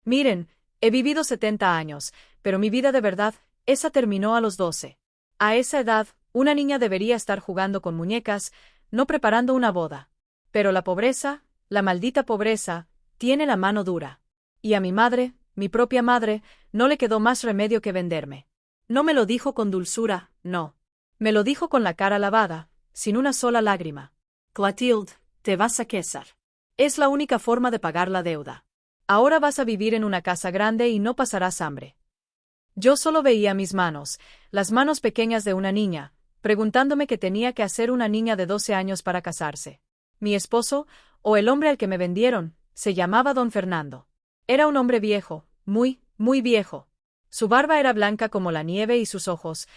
Miren, he vivido 70 años, pero mi vida de verdad, esa terminó a los 12. A esa edad, una niña debería estar jugando con muñecas, no preparando una boda. Pero la pobreza, la maldita pobreza, tiene la mano dura. Y a mi madre, mi propia madre, no le quedó más remedio que venderme. No me lo dijo con dulzura, no. Me lo dijo con la cara lavada, sin una sola lágrima. Clotilde, te vas a casar. Es la única forma de pagar la deuda. Ahora vas a vivir en una casa grande y no pasarás hambre. Yo solo veía mis manos, las manos pequeñas de una niña, preguntándome qué tenía que hacer una niña de 12 años para casarse. Mi esposo, o el hombre al que me vendieron, se llamaba don Fernando. Era un hombre viejo, muy, muy viejo. Su barba era blanca como la nieve y sus ojos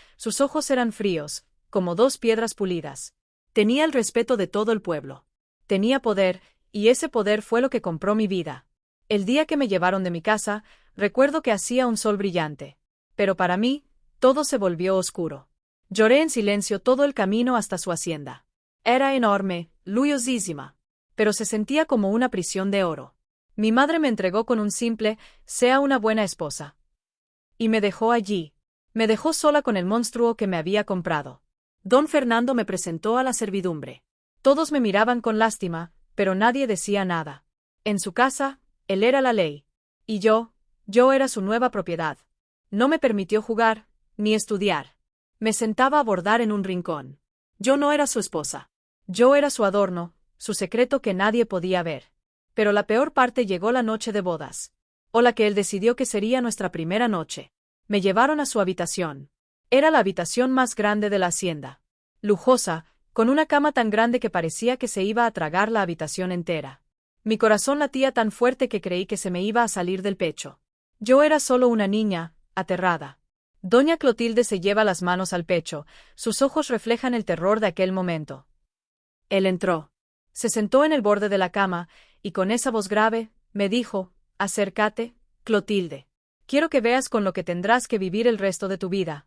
eran fríos, como dos piedras pulidas. Tenía el respeto de todo el pueblo. Tenía poder, y ese poder fue lo que compró mi vida. El día que me llevaron de mi casa, recuerdo que hacía un sol brillante. Pero para mí, todo se volvió oscuro. Lloré en silencio todo el camino hasta su hacienda. Era enorme, lujosísima, pero se sentía como una prisión de oro. Mi madre me entregó con un simple, sea una buena esposa. Y me dejó allí. Me dejó sola con el monstruo que me había comprado. Don Fernando me presentó a la servidumbre. Todos me miraban con lástima, pero nadie decía nada. En su casa, él era la ley. Y yo era su nueva propiedad. No me permitió jugar, ni estudiar. Me sentaba a bordar en un rincón. Yo no era su esposa. Yo era su adorno, su secreto que nadie podía ver. Pero la peor parte llegó la noche de bodas. O la que él decidió que sería nuestra primera noche. Me llevaron a su habitación. Era la habitación más grande de la hacienda. Lujosa, con una cama tan grande que parecía que se iba a tragar la habitación entera. Mi corazón latía tan fuerte que creí que se me iba a salir del pecho. Yo era solo una niña, aterrada. Doña Clotilde se lleva las manos al pecho, sus ojos reflejan el terror de aquel momento. Él entró. Se sentó en el borde de la cama, y con esa voz grave, me dijo, acércate, Clotilde. Quiero que veas con lo que tendrás que vivir el resto de tu vida.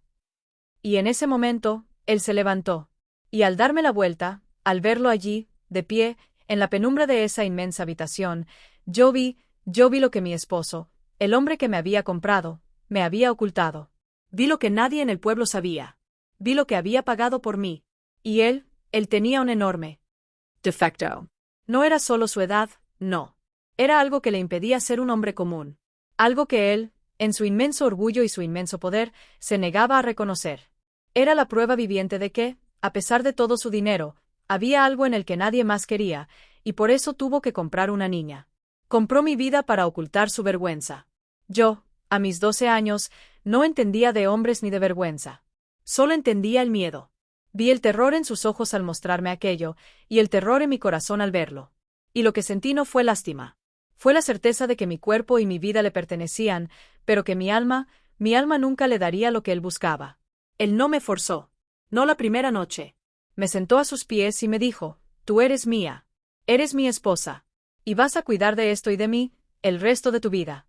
Y en ese momento, él se levantó. Y al darme la vuelta, al verlo allí, de pie, en la penumbra de esa inmensa habitación, yo vi lo que mi esposo, el hombre que me había comprado, me había ocultado. Vi lo que nadie en el pueblo sabía. Vi lo que había pagado por mí. Y él tenía un enorme defecto. No era solo su edad, no. Era algo que le impedía ser un hombre común. Algo que él, en su inmenso orgullo y su inmenso poder, se negaba a reconocer. Era la prueba viviente de que, a pesar de todo su dinero, había algo en el que nadie más quería, y por eso tuvo que comprar una niña. Compró mi vida para ocultar su vergüenza. Yo, a mis 12 años, no entendía de hombres ni de vergüenza. Solo entendía el miedo. Vi el terror en sus ojos al mostrarme aquello, y el terror en mi corazón al verlo. Y lo que sentí no fue lástima. Fue la certeza de que mi cuerpo y mi vida le pertenecían, pero que mi alma nunca le daría lo que él buscaba. Él no me forzó. No la primera noche. Me sentó a sus pies y me dijo, tú eres mía. Eres mi esposa. Y vas a cuidar de esto y de mí, el resto de tu vida.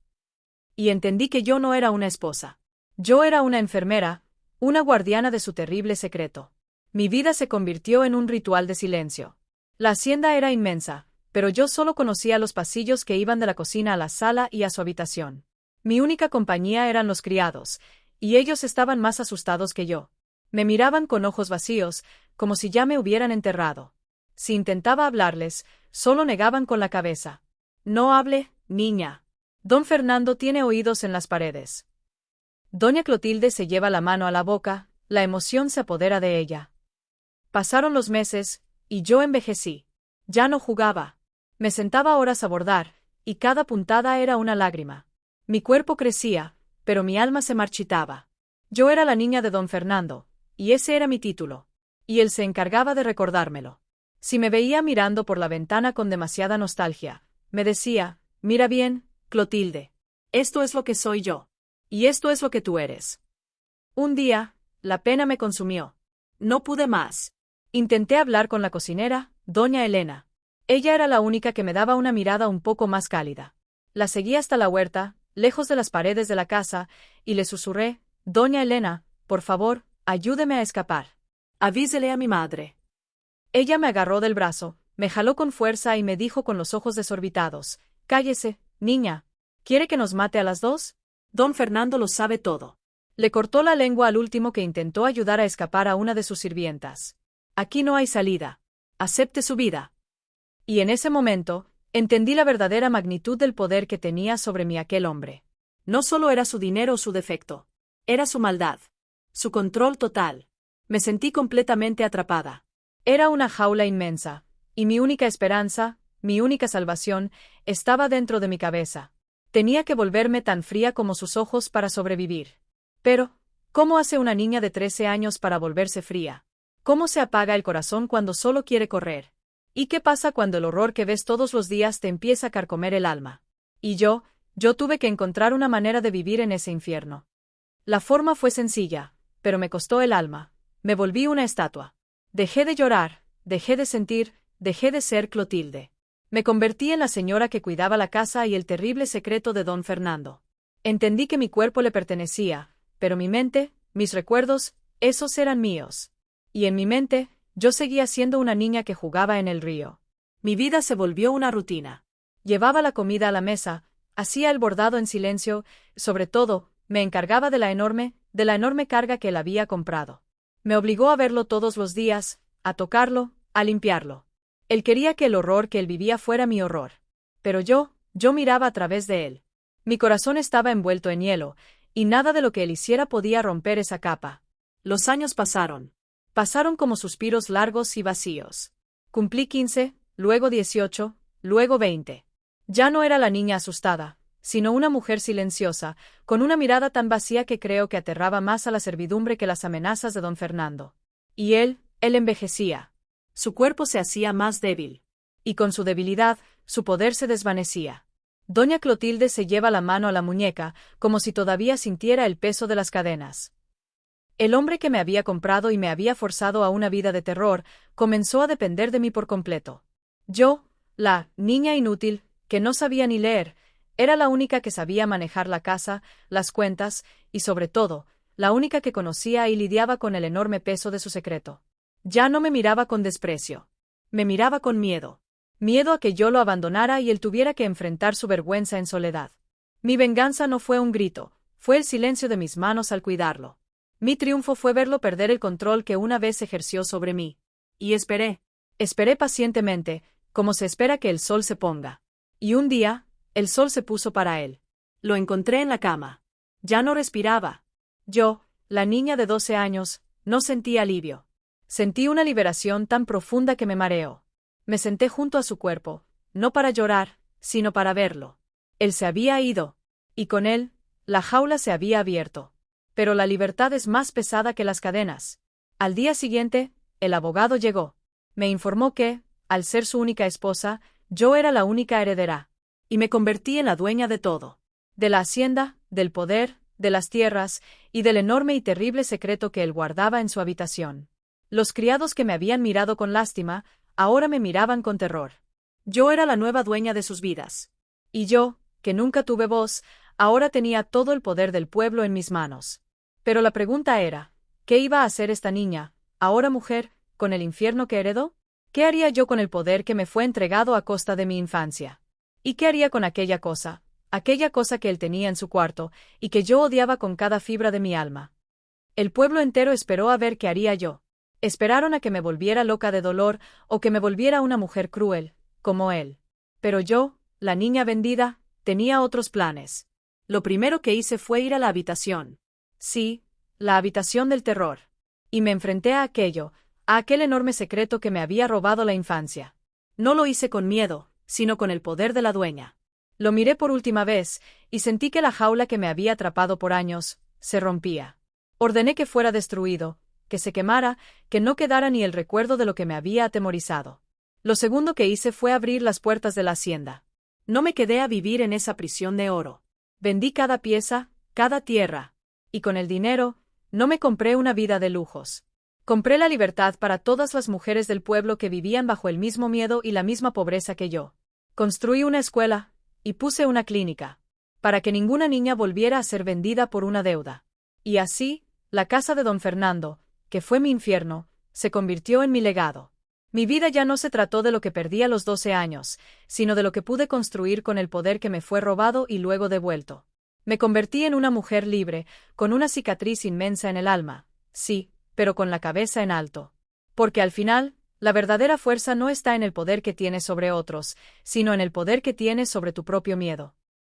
Y entendí que yo no era una esposa. Yo era una enfermera, una guardiana de su terrible secreto. Mi vida se convirtió en un ritual de silencio. La hacienda era inmensa, pero yo solo conocía los pasillos que iban de la cocina a la sala y a su habitación. Mi única compañía eran los criados, y ellos estaban más asustados que yo. Me miraban con ojos vacíos, como si ya me hubieran enterrado. Si intentaba hablarles, solo negaban con la cabeza. No hable, niña. Don Fernando tiene oídos en las paredes. Doña Clotilde se lleva la mano a la boca, la emoción se apodera de ella. Pasaron los meses, y yo envejecí. Ya no jugaba. Me sentaba horas a bordar, y cada puntada era una lágrima. Mi cuerpo crecía, pero mi alma se marchitaba. Yo era la niña de don Fernando, y ese era mi título. Y él se encargaba de recordármelo. Si me veía mirando por la ventana con demasiada nostalgia, me decía, mira bien, Clotilde. Esto es lo que soy yo. Y esto es lo que tú eres. Un día, la pena me consumió. No pude más. Intenté hablar con la cocinera, doña Elena. Ella era la única que me daba una mirada un poco más cálida. La seguí hasta la huerta, lejos de las paredes de la casa, y le susurré, doña Elena, por favor, ayúdeme a escapar. Avísele a mi madre. Ella me agarró del brazo, me jaló con fuerza y me dijo con los ojos desorbitados, cállese, niña. ¿Quiere que nos mate a las dos? Don Fernando lo sabe todo. Le cortó la lengua al último que intentó ayudar a escapar a una de sus sirvientas. Aquí no hay salida. Acepte su vida. Y en ese momento, entendí la verdadera magnitud del poder que tenía sobre mí aquel hombre. No solo era su dinero o su defecto. Era su maldad. Su control total. Me sentí completamente atrapada. Era una jaula inmensa, y mi única esperanza, mi única salvación, estaba dentro de mi cabeza. Tenía que volverme tan fría como sus ojos para sobrevivir. Pero, ¿cómo hace una niña de 13 años para volverse fría? ¿Cómo se apaga el corazón cuando solo quiere correr? ¿Y qué pasa cuando el horror que ves todos los días te empieza a carcomer el alma? Y yo tuve que encontrar una manera de vivir en ese infierno. La forma fue sencilla, pero me costó el alma. Me volví una estatua. Dejé de llorar, dejé de sentir, dejé de ser Clotilde. Me convertí en la señora que cuidaba la casa y el terrible secreto de don Fernando. Entendí que mi cuerpo le pertenecía, pero mi mente, mis recuerdos, esos eran míos. Y en mi mente, yo seguía siendo una niña que jugaba en el río. Mi vida se volvió una rutina. Llevaba la comida a la mesa, hacía el bordado en silencio, sobre todo, me encargaba de la enorme carga que él había comprado. Me obligó a verlo todos los días, a tocarlo, a limpiarlo. Él quería que el horror que él vivía fuera mi horror. Pero yo miraba a través de él. Mi corazón estaba envuelto en hielo, y nada de lo que él hiciera podía romper esa capa. Los años pasaron. Pasaron como suspiros largos y vacíos. Cumplí 15, luego 18, luego 20. Ya no era la niña asustada, sino una mujer silenciosa, con una mirada tan vacía que creo que aterraba más a la servidumbre que las amenazas de don Fernando. Y él envejecía. Su cuerpo se hacía más débil. Y con su debilidad, su poder se desvanecía. Doña Clotilde se lleva la mano a la muñeca, como si todavía sintiera el peso de las cadenas. El hombre que me había comprado y me había forzado a una vida de terror, comenzó a depender de mí por completo. Yo, la niña inútil, que no sabía ni leer, era la única que sabía manejar la casa, las cuentas, y sobre todo, la única que conocía y lidiaba con el enorme peso de su secreto. Ya no me miraba con desprecio. Me miraba con miedo. Miedo a que yo lo abandonara y él tuviera que enfrentar su vergüenza en soledad. Mi venganza no fue un grito, fue el silencio de mis manos al cuidarlo. Mi triunfo fue verlo perder el control que una vez ejerció sobre mí. Y esperé. Esperé pacientemente, como se espera que el sol se ponga. Y un día, el sol se puso para él. Lo encontré en la cama. Ya no respiraba. Yo, la niña de 12 años, no sentí alivio. Sentí una liberación tan profunda que me mareó. Me senté junto a su cuerpo, no para llorar, sino para verlo. Él se había ido. Y con él, la jaula se había abierto. Pero la libertad es más pesada que las cadenas. Al día siguiente, el abogado llegó. Me informó que, al ser su única esposa, yo era la única heredera. Y me convertí en la dueña de todo. De la hacienda, del poder, de las tierras, y del enorme y terrible secreto que él guardaba en su habitación. Los criados que me habían mirado con lástima, ahora me miraban con terror. Yo era la nueva dueña de sus vidas. Y yo, que nunca tuve voz, ahora tenía todo el poder del pueblo en mis manos. Pero la pregunta era, ¿qué iba a hacer esta niña, ahora mujer, con el infierno que heredó? ¿Qué haría yo con el poder que me fue entregado a costa de mi infancia? ¿Y qué haría con aquella cosa que él tenía en su cuarto, y que yo odiaba con cada fibra de mi alma? El pueblo entero esperó a ver qué haría yo. Esperaron a que me volviera loca de dolor, o que me volviera una mujer cruel, como él. Pero yo, la niña vendida, tenía otros planes. Lo primero que hice fue ir a la habitación. Sí, la habitación del terror. Y me enfrenté a aquel enorme secreto que me había robado la infancia. No lo hice con miedo, sino con el poder de la dueña. Lo miré por última vez, y sentí que la jaula que me había atrapado por años, se rompía. Ordené que fuera destruido, que se quemara, que no quedara ni el recuerdo de lo que me había atemorizado. Lo segundo que hice fue abrir las puertas de la hacienda. No me quedé a vivir en esa prisión de oro. Vendí cada pieza, cada tierra. Y con el dinero, no me compré una vida de lujos. Compré la libertad para todas las mujeres del pueblo que vivían bajo el mismo miedo y la misma pobreza que yo. Construí una escuela, y puse una clínica, para que ninguna niña volviera a ser vendida por una deuda. Y así, la casa de don Fernando, que fue mi infierno, se convirtió en mi legado. Mi vida ya no se trató de lo que perdí a los 12 años, sino de lo que pude construir con el poder que me fue robado y luego devuelto. Me convertí en una mujer libre, con una cicatriz inmensa en el alma, sí, pero con la cabeza en alto. Porque al final, la verdadera fuerza no está en el poder que tienes sobre otros, sino en el poder que tienes sobre tu propio miedo.